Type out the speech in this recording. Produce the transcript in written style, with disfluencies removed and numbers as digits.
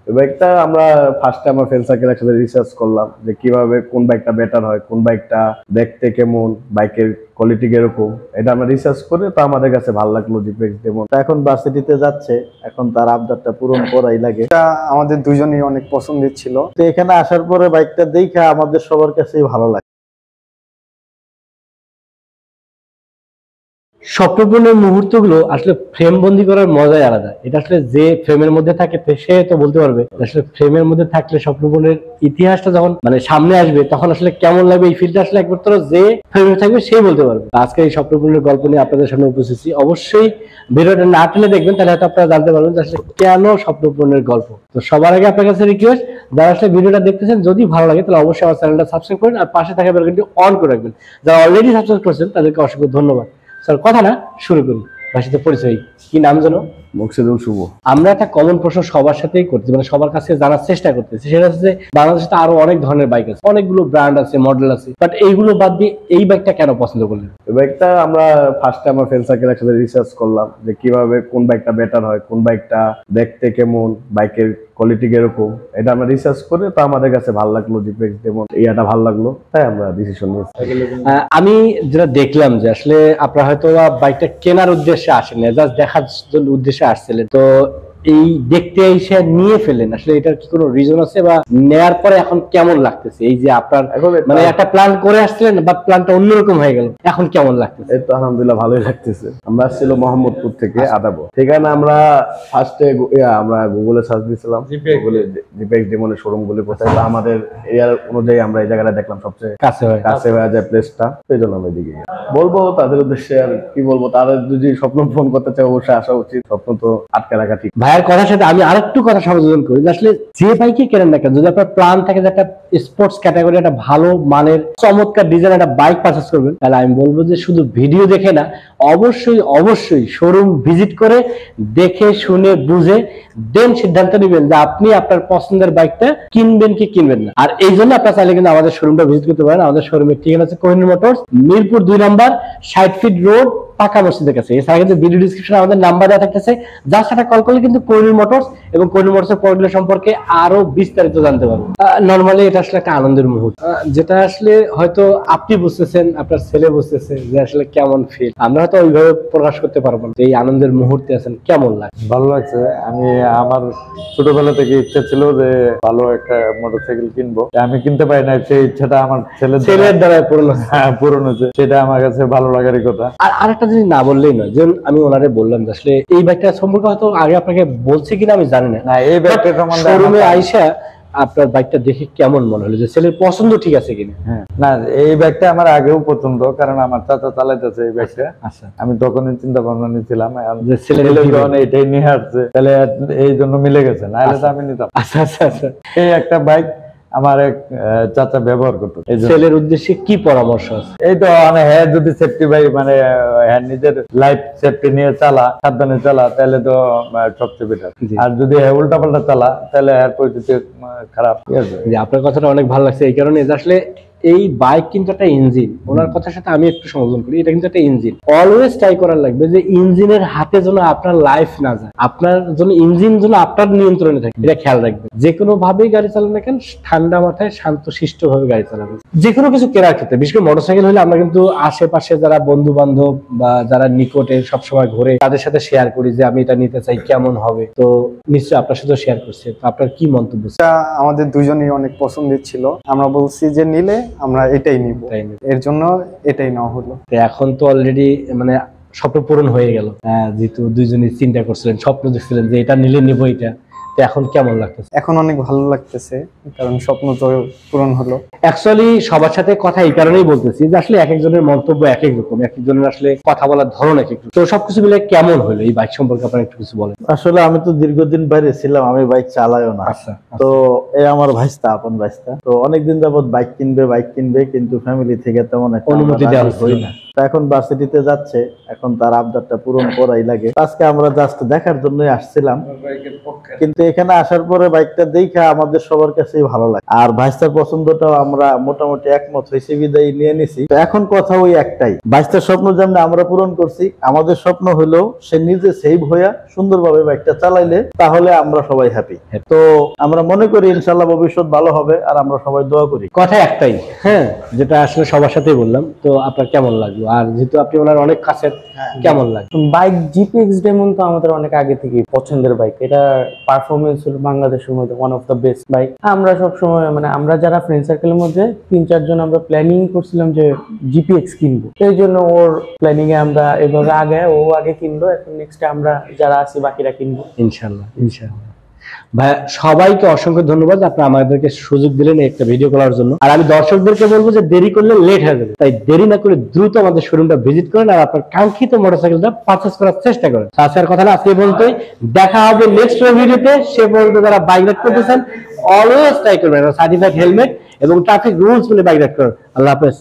বাইকটা আমরা ফার্স্টে আমার ফ্রেন্ড সার্কেল একসাথে রিসার্চ করলাম যে কিভাবে কোন বাইকটা বেটার হয়, কোন বাইকটা দেখতে কেমন, বাইকের কোয়ালিটি কিরকম, এটা আমরা রিসার্চ করে তো আমাদের কাছে ভালো লাগলো জিপিএক্স ডেমন। এখন ভার্সিটিতে যাচ্ছে, এখন তার আবদারটা পূরণ করাই লাগে। এটা আমাদের দুজনেই অনেক পছন্দের ছিল। তো এখানে আসার পরে বাইকটা দেখে আমাদের সবার কাছেই ভালো লাগে। স্বপ্নপূর্ণের মুহূর্তগুলো আসলে ফ্রেম বন্দি করার মজাই আলাদা। এটা আসলে যে ফ্রেমের মধ্যে থাকে সে তো বলতে পারবে আসলে ফ্রেমের মধ্যে থাকলে স্বপ্নপূর্ণের ইতিহাসটা যখন সামনে আসবে তখন আসলে কেমন লাগবে, এই ফিলটা আসলে একবার তোরা যে ফ্রেমে থাকবে সেই বলতে পারবে। আজকে এই স্বপ্নপূর্ণের গল্প নিয়ে আপনাদের সামনে উপস্থিত। অবশ্যই ভিডিওটা না টেনে দেখবেন, তাহলে হয়তো আপনারা জানতে পারবেন যে আসলে কেন স্বপ্নপূর্ণের গল্প। তো সবার আগে আপনার কাছে রিকোয়েস্ট, যারা আসলে ভিডিওটা দেখতেছেন যদি ভালো লাগে তাহলে অবশ্যই আমার চ্যানেলটা সাবস্ক্রাইব করেন আর পাশে থাকা বেল আইকনটি অন করে রাখবেন। যারা অলরেডি সাবস্ক্রাইব করেছেন তাদেরকে অসংখ্য ধন্যবাদ। স্যার কথা না শুরু করি। ভাইয়ের সাথে পরিচয়, কি নাম যেন? মকসিদুল শুভ। আমরা একটা কমন প্রশ্ন সবার সাথেই করছি, সবার কাছে জানার চেষ্টা করতেছি, সেটা হচ্ছে বাংলাদেশে তো আরো অনেক ধরনের বাইক আছে, অনেকগুলো ব্র্যান্ড আছে, মডেল আছে, বাট এইগুলো বাদ দিয়ে এই বাইকটা কেন পছন্দ করলেন? এই বাইকটা আমরা ফার্স্টে আমার ফ্রেন্ড সার্কেল একসাথে রিসার্চ করলাম যে কিভাবে কোন বাইকটা বেটার হয়, কোন বাইকটা দেখতে কেমন, বাইকের কোয়ালিটি কিরকম, এটা আমরা রিসার্চ করে তো আমাদের কাছে ভালো লাগলো জিপিএক্স ডেমন, এটা ভালো লাগলো, তাই আমরা ডিসিশন নিয়েছি। আমি যেটা দেখলাম যে আসলে আপনারা হয়তো বাইকটা কেনার উদ্দেশ্যে আসেন না, জাস্ট দেখার জন্য উদ্দেশ্যে আসছিলেন, তো এই দেখতে এসে নিয়ে ফেলেন, আসলে এটার কি কোনো রিজন আছে বা নেয়ার পরে এখন কেমন লাগতেছে? এই যে আপনার একটা প্ল্যান করে আসছিলেন বা প্ল্যানটা অন্যরকম হয়ে গেল, এখন কেমন লাগতেছে? এই তো আলহামদুলিল্লাহ ভালোই লাগতেছে। আমরা আসছিল মোহাম্মদপুর থেকে আদাবো, সেখানে আমরা ফার্স্টে আমরা গুগলে সার্চ দিয়েছিলাম গুগলে জিপিএক্স ডেমনের শোরুম গুলি কোথায়, আমাদের এরিয়ার অনুযায়ী আমরা এই জায়গাটা দেখলাম সবচেয়ে কাছে হয়ে যায় প্লেসটা, সেই জন্য আমরা এদিকে বলবো তাদের উদ্দেশ্যে। আর কি বলবো, তাদের যদি স্বপ্ন ফোন করতে চায় অবশ্যই আসা উচিত, স্বপ্ন তো আটকে রাখা ঠিক। ভাইয়ের কথার সাথে আমি আরেকটু কথা সংযোজন করি, আসলে যে বাইকে কেনেন না কেন, যদি আপনার প্ল্যান থাকে যে একটা স্পোর্টস ক্যাটাগরি একটা ভালো মানের চমৎকার ডিজাইন একটা বাইক পারচেজ করবেন, তাহলে আমি বলবো যে শুধু ভিডিও দেখে না, অবশ্যই অবশ্যই শোরুম ভিজিট করে দেখে শুনে বুঝে দেন সিদ্ধান্ত নেবেন যে আপনি আপনার পছন্দের বাইকটা কিনবেন কি কিনবেন না। আর এই জন্য আপনার চাইলে কিন্তু আমাদের শোরুমটা ভিজিট করতে পারেন। আমাদের শোরুমের ঠিকানা আছে কোহিনূর মোটরস, মিরপুর 2 নম্বর 60 ফিট রোড, পাকা মসজিদের কাছে। এছাড়া কিন্তু ভিডিও ডিসক্রিপশনে আমাদের নাম্বার দেওয়া থাকতেছে, যার সাথে কল করলে কিন্তু কোহিনূর মোটরস এবং কোহিনূর মোটরসের প্রোডাক্টগুলো সম্পর্কে আরো বিস্তারিত জানতে পারবেন। নরমালি এটা আসলে একটা আনন্দের মুহূর্ত, যেটা আসলে হয়তো আপনি বুঝতেছেন, আপনার ছেলে বুঝতেছে যে আসলে কেমন ফিল। আমরা হয়তো ওইভাবে প্রকাশ করতে পারবো না। এই আনন্দের মুহূর্তে আছেন, কেমন লাগে? ভালো লাগছে। আমি আমার ছোটবেলা থেকে ইচ্ছা ছিল যে ভালো একটা মোটরসাইকেল কিনবো, আমি কিনতে পারি না, সেই ইচ্ছাটা আমার ছেলের দ্বারা পূরণ হয়েছে, সেটা আমার কাছে ভালো লাগারই কথা। আর আরেকটা জিনিস না বললেই নয়, যেমন আমি ওনারে বললাম যে আসলে এই বাইকটা সম্পর্কে হয়তো আগে আপনাকে বলছি কিনা আমি জানি না, এই বাইকটা সম্বন্ধে শোরুমে আইসা আপনার বাইকটা দেখে কেমন মনে হলো, যে ছেলের পছন্দ ঠিক আছে কিনা? না, এই বাইকটা আমার আগেও পছন্দ, কারণ আমার চাচা চালাইতেছে এই বাইকটা। আচ্ছা, আমি তখনই চিন্তা ভাবনা নিয়েছিলাম যে ছেলে যখন এটাই নিয়ে আসছে, তাহলে এই জন্য মিলে গেছে, না হলে তো আমি নিতাম। আচ্ছা আচ্ছা আচ্ছা। এই একটা বাইক আমার এক চাচা ব্যবহার করতো। ছেলের উদ্দেশ্যে কি পরামর্শ আছে? এই তো হ্যাঁ, যদি সেফটি বাইক হ্যাঁ নিজের লাইফ সেফটি নিয়ে চালা, সাবধানে চালা, তাহলে তো সবচেয়ে বেটার। আর যদি উল্টা পাল্টা চালা তাহলে পরিস্থিতি খারাপ। ঠিক আছে, আপনার কথাটা অনেক ভালো লাগছে এই কারণে যে আসলে এই বাইক কিন্তু একটা ইঞ্জিন, ওনার কথার সাথে আমি একটু সংযোজন করি, এটা কিন্তু একটা ইঞ্জিন। অলওয়েজ ট্রাই করার লাগবে যে ইঞ্জিনের হাতে যেন আপনার লাইফ না যায়, আপনার জন্য ইঞ্জিন যেন আপনার নিয়ন্ত্রণে থাকে, এটা খেয়াল রাখবেন। যে কোনো ভাবেই গাড়ি চালান না কেন, ঠান্ডা মাথায় শান্ত শিষ্ট ভাবে গাড়ি চালাবেন। যে কোনো কিছু কেনার ক্ষেত্রে, বিশেষ করে মোটরসাইকেল হলে আমরা কিন্তু আশেপাশে যারা বন্ধু বান্ধব বা যারা নিকটে সবসময় ঘুরে তাদের সাথে শেয়ার করি যে আমি এটা নিতে চাই, কেমন হবে। তো নিশ্চয়ই আপনার সাথে শেয়ার করছে, তো আপনার কি মন্তব্য? আমাদের দুজনেই অনেক পছন্দের ছিল, আমরা বলছি যে নিলে আমরা এটাই নিব, এর জন্য এটাই নেওয়া হলো। এখন তো অলরেডি স্বপ্ন পূরণ হয়ে গেল, যেহেতু দুইজনই চিন্তা করছিলেন, স্বপ্ন দেখছিলেন যে এটা নিলে নিব, এটা তো এখন কেমন লাগতেছে? এখন অনেক ভালো লাগতেছে, কারণ স্বপ্ন তো পূরণ হলো। অ্যাকচুয়ালি সবার সাথে কথা এই কারণেই বলতেছি যে আসলে এক একজনের মন্তব্য এক এক রকম, এক একজনের আসলে কথা বলার ধরন এক এক। তো সবকিছু মিলে কেমন হলো এই বাইক সম্পর্কে আপনারা একটু কিছু বলেন। আসলে আমি তো দীর্ঘদিন বাইরে ছিলাম, আমি বাইক চালাইও না। তো এই আমার ভাইস্তা, আপন ভাইস্তা, তো অনেকদিন যাবত বাইক কিনবে কিন্তু ফ্যামিলি থেকে তেমন একটা অনুমতি দেওয়া হয় না। তো এখন ভার্সিটিতে যাচ্ছে, এখন তার আবদারটা পূরণ করাই লাগে। আজকে আমরা জাস্ট দেখার জন্যই আসছিলাম, কিন্তু এখানে আসার পরে বাইকটা দেখে আমাদের সবার কাছেই ভালো লাগে। আর ভাইস্তার পছন্দটাও আমরা মোটামুটি একমত হয়েছে বিদায় নিয়ে নিছি। তো এখন কথা ওই একটাই, ভাইস্তার স্বপ্ন যেমন আমরা পূরণ করছি, আমাদের স্বপ্ন হলো সে নিজে সেভ হইয়া সুন্দরভাবে বাইকটা চালাইলে তাহলে আমরা সবাই হ্যাপি। তো আমরা মনে করি ইনশাল্লাহ ভবিষ্যৎ ভালো হবে, আর আমরা সবাই দোয়া করি। কথা একটাই, হ্যাঁ, যেটা আসলে সবার সাথেই বললাম। তো আপনার কেমন লাগলো? আর যেহেতু আপনি ওনার অনেক কাছের, কেমন লাগলো? বাইক জিপিএক্স ডেমন তো আমাদের অনেক আগে থেকে পছন্দের বাইক। এটা পারফরমেন্স হলো বাংলাদেশের মধ্যে one of the best bike. আমরা সব সময় মানে আমরা যারা ফ্রেন্ড সার্কেলের মধ্যে 3-4 জন আমরা প্ল্যানিং করছিলাম যে জিপিএক্স কিনবো। সেই জন্য ওর প্ল্যানিং এ আমরা এভাবে ও আগে কিনলো, এখন নেক্সট আমরা যারা আছি বাকিরা কিনবো ইনশাল্লাহ, ইনশাল্লাহ। ভাইয়া সবাইকে অসংখ্য ধন্যবাদ, আপনারা আমাদেরকে সুযোগ দিলেন এই একটা ভিডিও করার জন্য। আর আমি দর্শকদেরকে বলবো যে দেরি করলে লেট হয়ে যাবে, তাই দেরি না করে দ্রুত আমাদের শোরুমটা ভিজিট করেন আর আপনার কাঙ্ক্ষিত মোটরসাইকেলটা পারচেজ করার চেষ্টা করেন। আজকের কথা না আজকে বলতেই, দেখা হবে নেক্সট ভিডিওতে। সে পর্যন্ত যারা বাইক রাইড করতেছেন অলওয়েজ ট্রাই করবেন সার্টিফাইড হেলমেট এবং ট্রাফিক রুলস মেনে বাইক রাইড করেন। আল্লাহ হাফেজ।